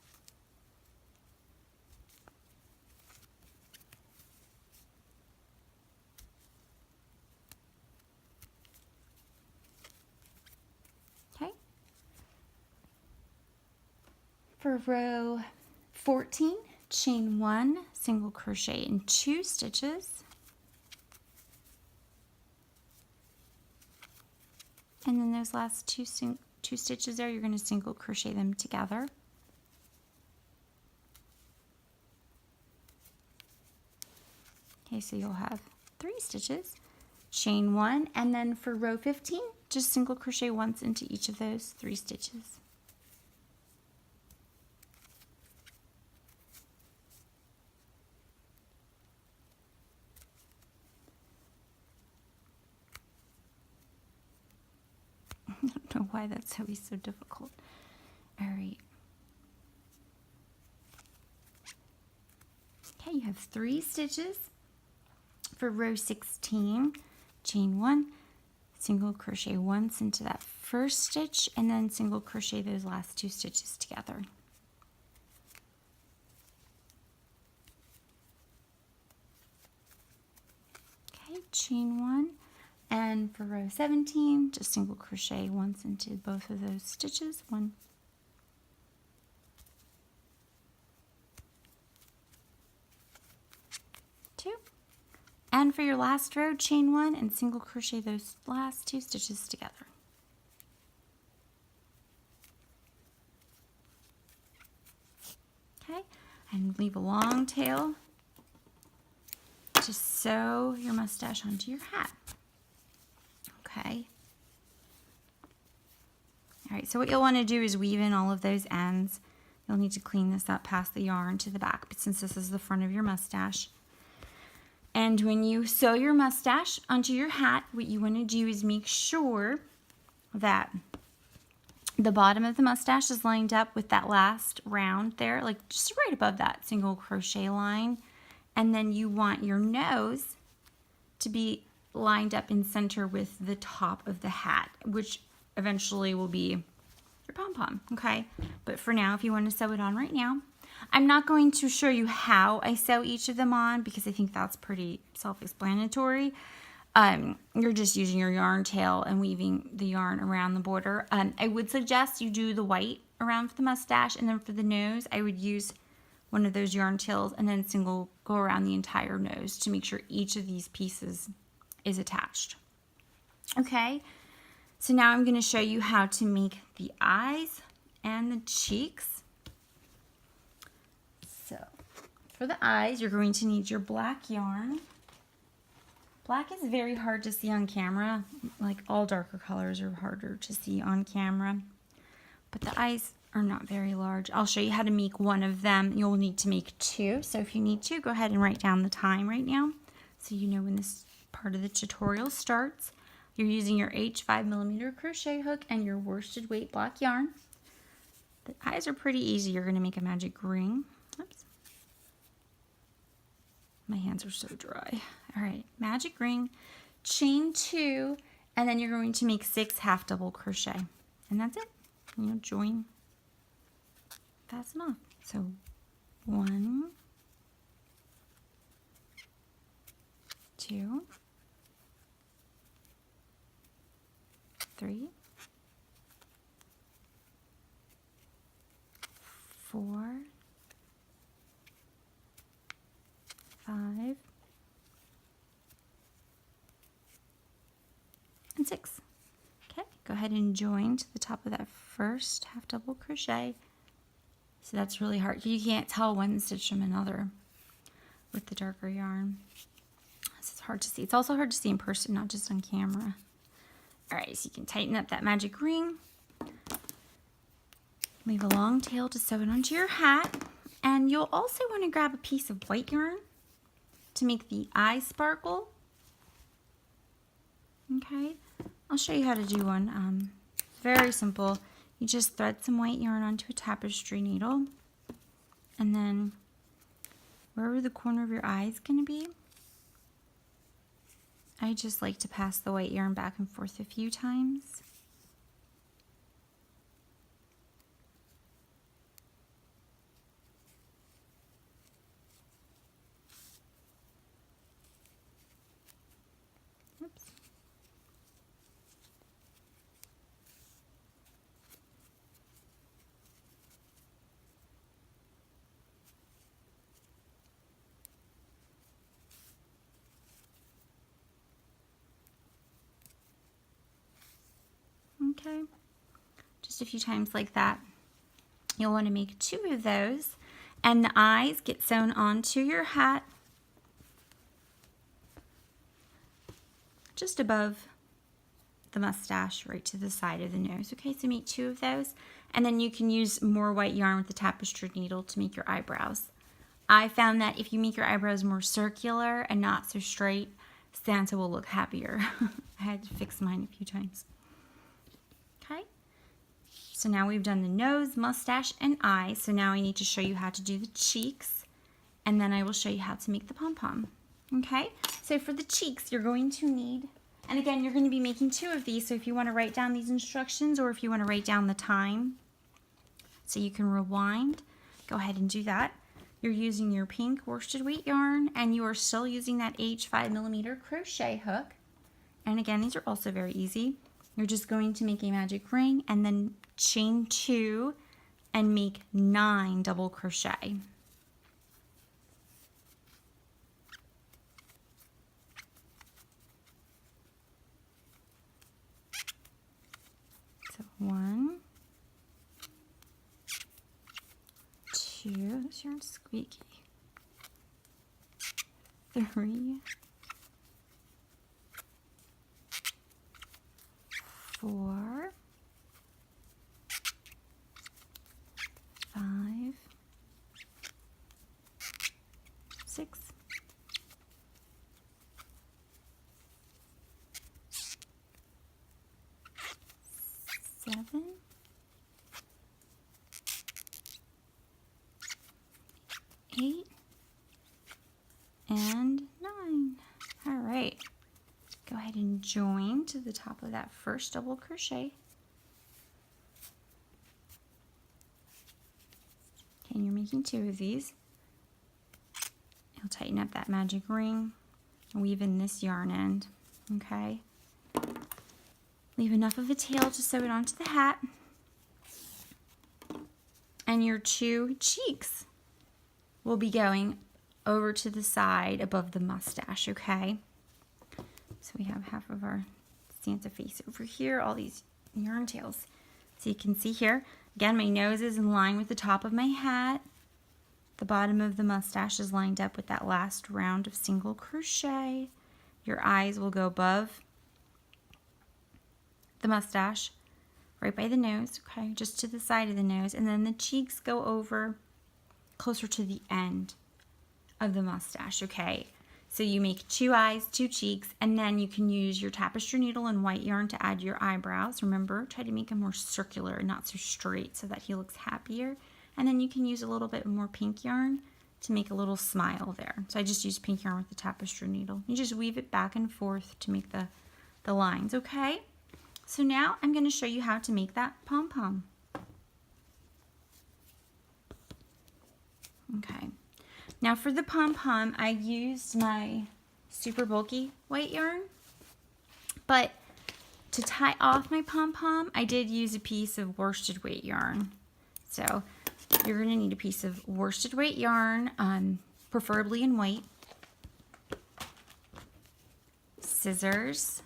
Okay. For row 14, chain 1, single crochet in 2 stitches. And then those last 2 stitches there, you're going to single crochet them together. Okay, so you'll have 3 stitches, chain 1, and then for row 15, just single crochet once into each of those 3 stitches. don't know why that's always so difficult. All right. Okay, you have 3 stitches. For row 16, chain 1, single crochet once into that first stitch, and then single crochet those last 2 stitches together. Okay, chain 1, and for row 17, just single crochet once into both of those stitches. 1, 2. And for your last row, chain 1 and single crochet those last 2 stitches together. Okay, and leave a long tail to sew your mustache onto your hat. Okay. All right, so what you'll want to do is weave in all of those ends. You'll need to clean this up past the yarn to the back, but since this is the front of your mustache. And when you sew your mustache onto your hat, what you want to do is make sure that the bottom of the mustache is lined up with that last round there, like just right above that single crochet line. And then you want your nose to be lined up in center with the top of the hat, which eventually will be your pom-pom, okay? But for now, if you want to sew it on right now, I'm not going to show you how I sew each of them on because I think that's pretty self-explanatory. You're just using your yarn tail and weaving the yarn around the border. I would suggest you do the white around for the mustache, and then for the nose, I would use one of those yarn tails and then single go around the entire nose to make sure each of these pieces is attached. Okay, so now I'm going to show you how to make the eyes and the cheeks. So for the eyes, you're going to need your black yarn. Black is very hard to see on camera. Like all darker colors are harder to see on camera. But the eyes are not very large. I'll show you how to make one of them. You'll need to make 2. So if you need to, go ahead and write down the time right now so you know when this part of the tutorial starts. You're using your H5mm crochet hook and your worsted weight black yarn. The eyes are pretty easy. You're going to make a magic ring. Oops. My hands are so dry. All right, magic ring, chain 2, and then you're going to make 6 half double crochet. And that's it. And you'll join fast enough. So 1, 2, 3, 4, 5, and 6. Okay, go ahead and join to the top of that first half double crochet. So that's really hard. You can't tell one stitch from another with the darker yarn. This is hard to see. It's also hard to see in person, not just on camera. All right, so you can tighten up that magic ring. Leave a long tail to sew it onto your hat. And you'll also want to grab a piece of white yarn to make the eye sparkle. Okay, I'll show you how to do one. Very simple. You just thread some white yarn onto a tapestry needle, and then wherever the corner of your eye is going to be, I just like to pass the white yarn back and forth a few times. Oops. Okay, just a few times like that. You'll want to make 2 of those, and the eyes get sewn onto your hat just above the mustache, right to the side of the nose. Okay, so make 2 of those, and then you can use more white yarn with the tapestry needle to make your eyebrows. I found that if you make your eyebrows more circular and not so straight, Santa will look happier. I had to fix mine a few times. Okay, So now we've done the nose, mustache, and eyes. So now I need to show you how to do the cheeks, and then I will show you how to make the pom-pom. Okay, so for the cheeks, you're going to need, and again, you're going to be making 2 of these, so if you want to write down these instructions or if you want to write down the time so you can rewind, go ahead and do that. You're using your pink worsted weight yarn, and you are still using that H 5mm crochet hook. And again, these are also very easy. You're just going to make a magic ring and then chain 2 and make 9 double crochet. So 1, 2, this yarn's squeaky, 3, 4, 5, 6, 7, 8, and 9. All right. Go ahead and join to the top of that first double crochet. Okay, and you're making 2 of these. You'll tighten up that magic ring, weave in this yarn end, okay? Leave enough of a tail to sew it onto the hat. And your 2 cheeks will be going over to the side above the mustache, okay? So we have half of our Santa face over here, all these yarn tails. So you can see here, again, my nose is in line with the top of my hat. The bottom of the mustache is lined up with that last round of single crochet. Your eyes will go above the mustache, right by the nose, okay, just to the side of the nose. And then the cheeks go over closer to the end of the mustache, okay? So you make 2 eyes, 2 cheeks, and then you can use your tapestry needle and white yarn to add your eyebrows. Remember, try to make them more circular and not so straight so that he looks happier. And then you can use a little bit more pink yarn to make a little smile there. So I just used pink yarn with the tapestry needle. You just weave it back and forth to make the lines, okay? So now I'm going to show you how to make that pom-pom. Okay. Now for the pom-pom, I used my super bulky white yarn, but to tie off my pom-pom, I did use a piece of worsted weight yarn. So you're going to need a piece of worsted weight yarn, preferably in white, scissors,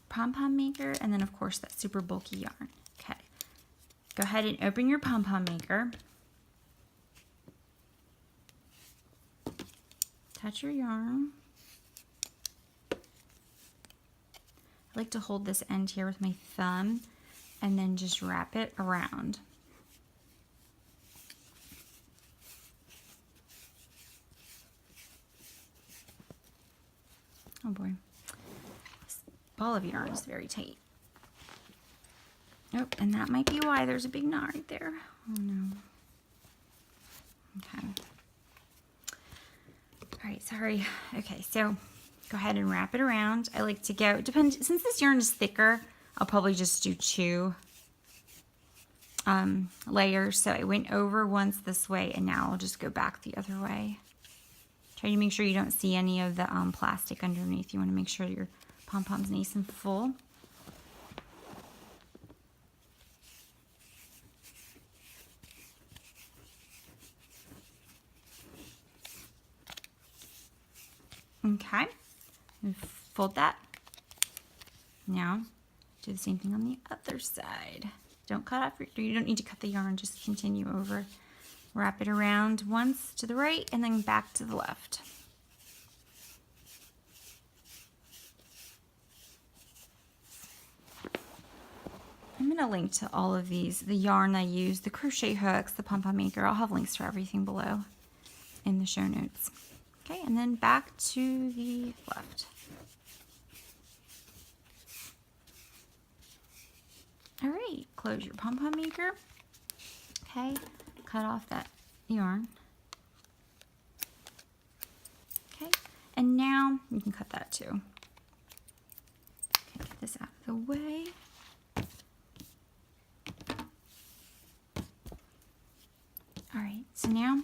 pom-pom maker, and then of course that super bulky yarn. Okay, go ahead and open your pom-pom maker. Touch your yarn. I like to hold this end here with my thumb and then just wrap it around. Oh boy, this ball of yarn is very tight. Oh, and that might be why there's a big knot right there. Oh no. Okay. All right, sorry. Okay, so go ahead and wrap it around. I like to go, since this yarn is thicker, I'll probably just do 2 layers. So I went over once this way, and now I'll just go back the other way. Try to make sure you don't see any of the plastic underneath. You want to make sure your pom-pom's nice and full. Okay, and fold that. Now, do the same thing on the other side. Don't cut off you don't need to cut the yarn, just continue over. Wrap it around once to the right and then back to the left. I'm going to link to all of these, the yarn I use, the crochet hooks, the pom-pom maker. I'll have links to everything below in the show notes. Okay, and then back to the left. All right, close your pom-pom maker. Okay, cut off that yarn. Okay, and now you can cut that too. Okay, get this out of the way. All right, so now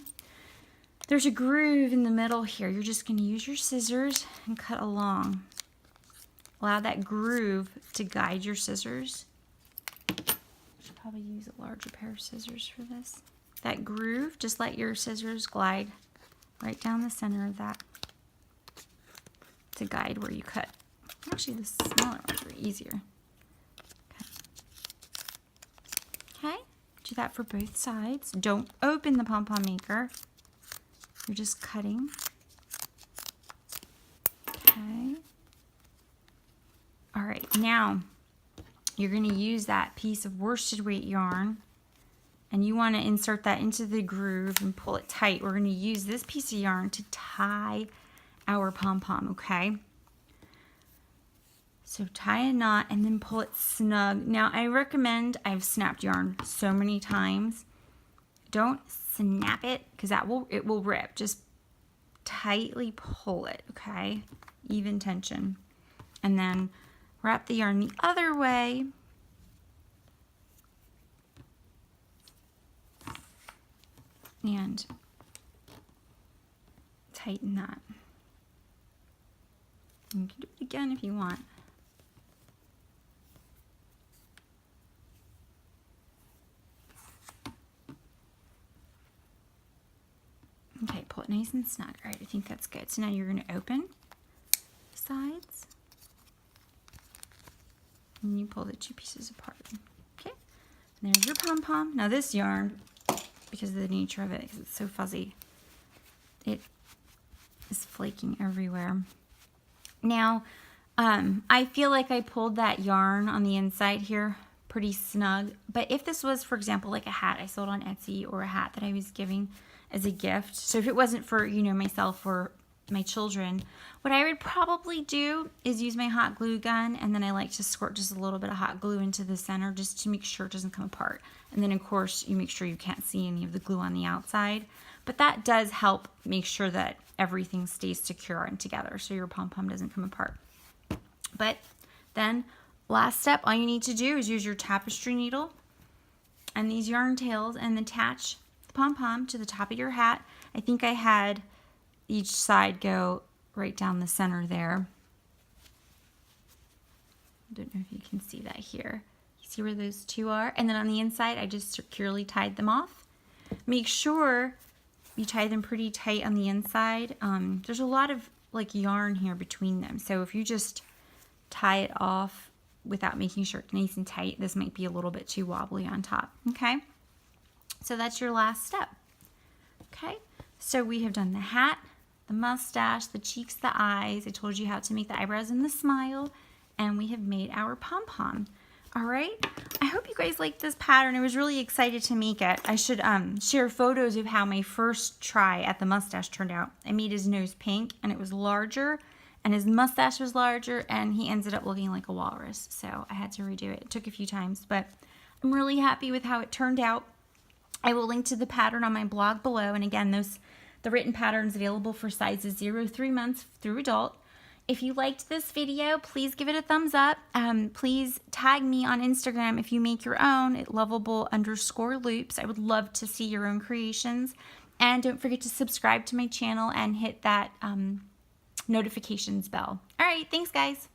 there's a groove in the middle here. You're just going to use your scissors and cut along. Allow that groove to guide your scissors. Should probably use a larger pair of scissors for this. That groove, just let your scissors glide right down the center of that to guide where you cut. Actually, the smaller ones are easier. Okay, do that for both sides. Don't open the pom-pom maker. You're just cutting. Okay. All right, now you're going to use that piece of worsted weight yarn and you want to insert that into the groove and pull it tight. We're going to use this piece of yarn to tie our pom-pom, okay? So tie a knot and then pull it snug. Now I recommend, I've snapped yarn so many times, don't snap it because it will rip. Just tightly pull it, okay? Even tension. And then wrap the yarn the other way. And tighten that. You can do it again if you want. Okay, pull it nice and snug. All right, I think that's good. So now you're going to open the sides. And you pull the two pieces apart. Okay, and there's your pom-pom. Now this yarn, because of the nature of it, because it's so fuzzy, it is flaking everywhere. Now, I feel like I pulled that yarn on the inside here pretty snug. But if this was, for example, like a hat I sold on Etsy or a hat that I was giving as a gift, so if it wasn't for, you know, myself or my children, what I would probably do is use my hot glue gun, and then I like to squirt just a little bit of hot glue into the center just to make sure it doesn't come apart. And then of course you make sure you can't see any of the glue on the outside, but that does help make sure that everything stays secure and together so your pom-pom doesn't come apart. But then last step, all you need to do is use your tapestry needle and these yarn tails and attach the pom-pom to the top of your hat. I think I had each side go right down the center there. I don't know if you can see that here. You see where those two are? And then on the inside, I just securely tied them off. Make sure you tie them pretty tight on the inside. There's a lot of like yarn here between them. So if you just tie it off without making sure it's nice and tight, this might be a little bit too wobbly on top, okay? So that's your last step, okay? So we have done the hat, the mustache, the cheeks, the eyes. I told you how to make the eyebrows and the smile, and we have made our pom-pom. All right, I hope you guys liked this pattern. I was really excited to make it. I should share photos of how my first try at the mustache turned out. I made his nose pink, and it was larger, and his mustache was larger, and he ended up looking like a walrus. So I had to redo it. It took a few times, but I'm really happy with how it turned out. I will link to the pattern on my blog below, and again, the written pattern is available for sizes 0 3 months through adult. If you liked this video, please give it a thumbs up. Please tag me on Instagram if you make your own at lovable_loops. I would love to see your own creations. And don't forget to subscribe to my channel and hit that notifications bell. All right, thanks guys.